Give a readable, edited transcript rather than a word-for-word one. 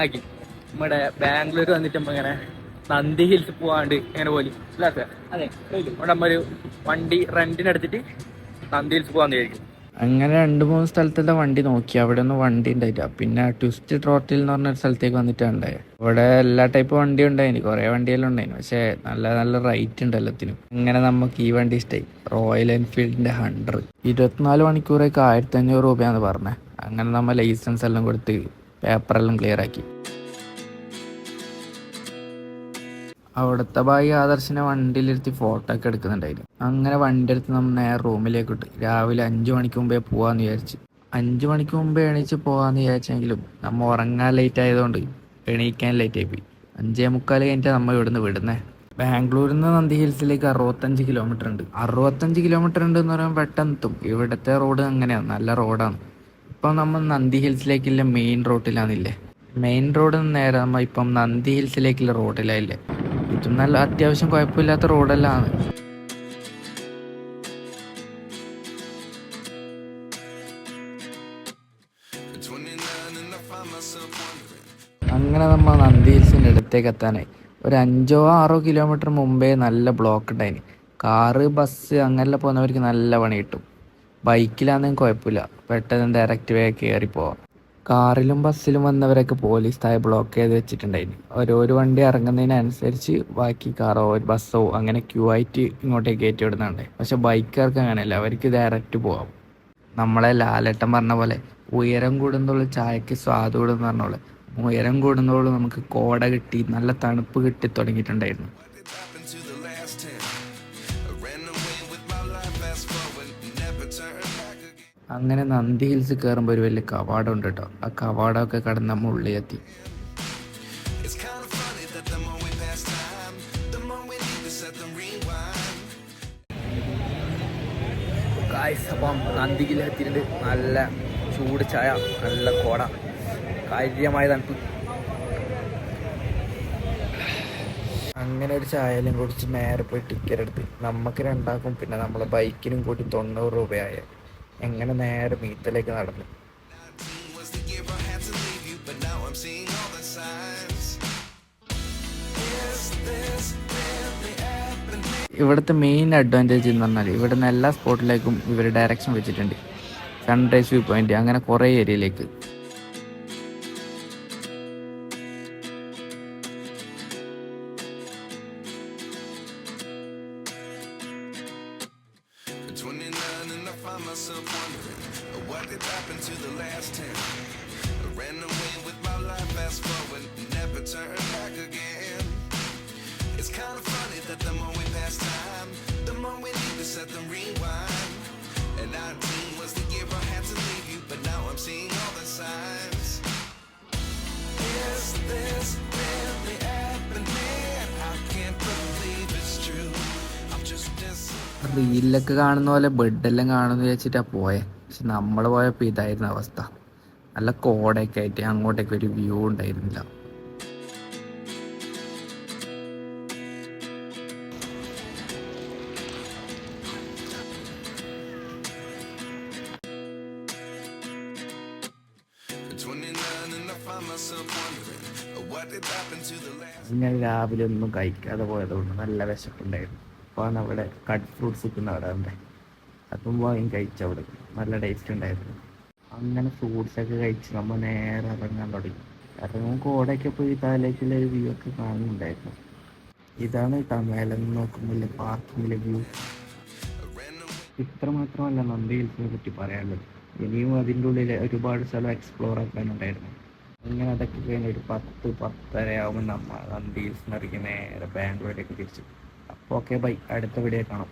ആക്കി നമ്മുടെ ബാംഗ്ലൂർ വന്നിട്ട് നമ്മ ഇങ്ങനെ നന്ദി ഹിൽസ് പോവാണ്ട് ഇങ്ങനെ പോലും അല്ല അതെ ഇവിടെ നമ്മ ഒരു വണ്ടി റെന്റിനെടുത്തിട്ട് നന്ദി ഹിൽസ് പോകാന്ന് വിചാരിക്കും. അങ്ങനെ 2-3 സ്ഥലത്തുള്ള വണ്ടി നോക്കി, അവിടെ ഒന്നും വണ്ടി ഉണ്ടായില്ല. പിന്നെ ട്വിസ്റ്റ് ട്രോട്ടിൽ എന്ന് പറഞ്ഞൊരു സ്ഥലത്തേക്ക് വന്നിട്ടുണ്ട്. ഇവിടെ എല്ലാ ടൈപ്പ് വണ്ടി ഉണ്ടായിന്, കുറേ വണ്ടിയെല്ലാം ഉണ്ടായിന്. പക്ഷേ നല്ല നല്ല റേറ്റ് ഉണ്ട് എല്ലാത്തിനും. അങ്ങനെ നമുക്ക് ഈ വണ്ടി ഇഷ്ടമായി, റോയൽ എൻഫീൽഡിന്റെ 100. 24 മണിക്കൂറേക്ക് 1500 രൂപയാന്ന് പറഞ്ഞത്. അങ്ങനെ നമ്മൾ ലൈസൻസ് എല്ലാം കൊടുത്ത് പേപ്പറെല്ലാം ക്ലിയർ ആക്കി. അവിടുത്തെ ഭായി ആദർശിനെ വണ്ടിയിലിരുത്തി ഫോട്ടോ ഒക്കെ എടുക്കുന്നുണ്ടായിരുന്നു. അങ്ങനെ വണ്ടി എടുത്ത് നമ്മൾ നേരെ റൂമിലേക്ക് ഇട്ട് രാവിലെ 5 മണിക്ക് മുമ്പേ പോവാന്ന് വിചാരിച്ചു. 5 മണിക്ക് മുമ്പേ എണീച്ച് പോകാമെന്ന് വിചാരിച്ചെങ്കിലും നമ്മൾ ഉറങ്ങാൻ ലേറ്റ് ആയതുകൊണ്ട് എണീക്കാൻ ലേറ്റ് ആയിപ്പോയി. 5:45 കഴിഞ്ഞിട്ട് നമ്മൾ ഇവിടുന്ന് വിടുന്നേ. ബാംഗ്ലൂരിൽ നിന്ന് നന്ദി ഹിൽസിലേക്ക് 65 കിലോമീറ്റർ ഉണ്ട്. 65 കിലോമീറ്റർ ഉണ്ട് എന്ന് പറയുമ്പോൾ പെട്ടെന്ന് എത്തും. ഇവിടുത്തെ റോഡ് അങ്ങനെയാണ്, നല്ല റോഡാണ്. ഇപ്പം നമ്മൾ നന്ദി ഹിൽസിലേക്കുള്ള മെയിൻ റോഡിലാണില്ലേ. മെയിൻ റോഡിൽ നിന്ന് നേരെ നമ്മൾ ഇപ്പം നന്ദി ഹിൽസിലേക്കുള്ള റോഡിലായില്ലേ. ഇതും നല്ല അത്യാവശ്യം കുഴപ്പമില്ലാത്ത റോഡെല്ലാം. അങ്ങനെ നമ്മൾ നന്ദി ഹിൽസിൻ്റെ അടുത്തേക്ക് എത്താനായി. ഒരു 5-6 കിലോമീറ്റർ മുമ്പേ നല്ല ബ്ലോക്ക് ഉണ്ടായിന്. കാറ് ബസ് അങ്ങനെല്ലാം പോകുന്നവർക്ക് നല്ല പണി കിട്ടും. ബൈക്കിലാണെങ്കിൽ കുഴപ്പമില്ല, പെട്ടെന്ന് ഡയറക്റ്റ് വേ കയറി പോവാം. കാറിലും ബസ്സിലും വന്നവരൊക്കെ പോലീസ് താഴെ ബ്ലോക്ക് ചെയ്ത് വെച്ചിട്ടുണ്ടായിരുന്നു. ഓരോരോ വണ്ടി ഇറങ്ങുന്നതിനനുസരിച്ച് ബാക്കി കാറോ ഒരു ബസ്സോ അങ്ങനെ ക്യൂ ആയിട്ട് ഇങ്ങോട്ടേക്ക് കയറ്റി വിടുന്നുണ്ട്. പക്ഷെ ബൈക്കുകാർക്ക് അങ്ങനെയല്ല, അവർക്ക് ഡയറക്റ്റ് പോവാം. നമ്മളെ ലാലേട്ടൻ പറഞ്ഞ പോലെ ഉയരം കൂടുന്നോളം ചായക്ക് സ്വാദ് കൂടുന്ന പറഞ്ഞ പോലെ ഉയരം കൂടുന്നോളം നമുക്ക് കോട കിട്ടി നല്ല തണുപ്പ് കിട്ടി തുടങ്ങിയിട്ടുണ്ടായിരുന്നു. അങ്ങനെ നന്ദി ഹിൽസ് കയറുമ്പോൾ ഒരു വലിയ കവാടം ഉണ്ട് കേട്ടോ. ആ കവാടമൊക്കെ കടന്ന് നമ്മൾ ഉള്ളിലെത്തി. അപ്പം നന്ദിയിൽ എത്തിയിട്ടുണ്ട്. നല്ല ചൂട് ചായ, നല്ല കോട, കാര്യമായ തണുപ്പ്. അങ്ങനെ ഒരു ചായലും കുടിച്ച് നേരെ പോയി ടിക്കറ്റ് എടുത്ത് നമുക്ക് രണ്ടാക്കും പിന്നെ നമ്മളെ ബൈക്കിനും കൂടി 90 രൂപയായ. എങ്ങനെ നേരെ മീറ്റലേക്ക് നടന്നു. ഇവിടുത്തെ മെയിൻ അഡ്വാൻറ്റേജ് എന്ന് പറഞ്ഞാൽ ഇവിടുന്ന് എല്ലാ സ്പോട്ടിലേക്കും ഇവർ ഡയറക്ഷൻ വെച്ചിട്ടുണ്ട്. സൺറൈസ് വ്യൂ പോയിന്റ്, അങ്ങനെ കുറേ ഏരിയയിലേക്ക്. റീലിലൊക്കെ കാണുന്ന പോലെ ബെഡെല്ലാം കാണുമെന്ന് വിചാരിച്ചിട്ടാണ് പോയെ. പക്ഷെ നമ്മൾ പോയപ്പോൾ ഇതായിരുന്നു അവസ്ഥ. നല്ല കോടയൊക്കെ ആയിട്ട് അങ്ങോട്ടേക്ക് ഒരു വ്യൂ ഉണ്ടായിരുന്നില്ല. ഞാൻ രാവിലെ ഒന്നും കഴിക്കാതെ പോയതുകൊണ്ട് നല്ല വിശപ്പുണ്ടായിരുന്നു. അപ്പോൾ അവിടെ കട്ട് ഫ്രൂട്ട്സ് കിട്ടുന്ന അവിടെ ഉണ്ട്, അതും വാങ്ങി കഴിച്ചവിടെ. നല്ല ടേസ്റ്റ് ഉണ്ടായിരുന്നു. അങ്ങനെ ഫ്രൂട്ട്സൊക്കെ കഴിച്ച് നമ്മൾ നേരെ ഇറങ്ങാൻ തുടങ്ങി. ഇറങ്ങുമ്പോൾ കോടയൊക്കെ പോയി താഴേക്കുള്ള ഒരു വ്യൂ ഒക്കെ കാണുന്നുണ്ടായിരുന്നു. ഇതാണ് മേലെ നോക്കുമ്പോൾ പാർക്കിങ്ങിലെ വ്യൂ. ഇത്ര മാത്രമല്ല നന്ദി ഹിൽസിനെ പറ്റി പറയാനുള്ളത്. ഇനിയും അതിൻ്റെ ഉള്ളിൽ ഒരുപാട് സ്ഥലം എക്സ്പ്ലോർ ആക്കാനുണ്ടായിരുന്നു. അങ്ങനെ അതൊക്കെ കഴിഞ്ഞ് ഒരു 10-10:30 ആകുമ്പോൾ നമ്മൾ നന്ദി ഹിൽസിന് ഇറങ്ങി നേരെ ബാംഗ്ലൂരിലേക്ക് തിരിച്ചു. അപ്പോൾ ഓക്കെ ബൈ, അടുത്ത വീഡിയോ കാണാം.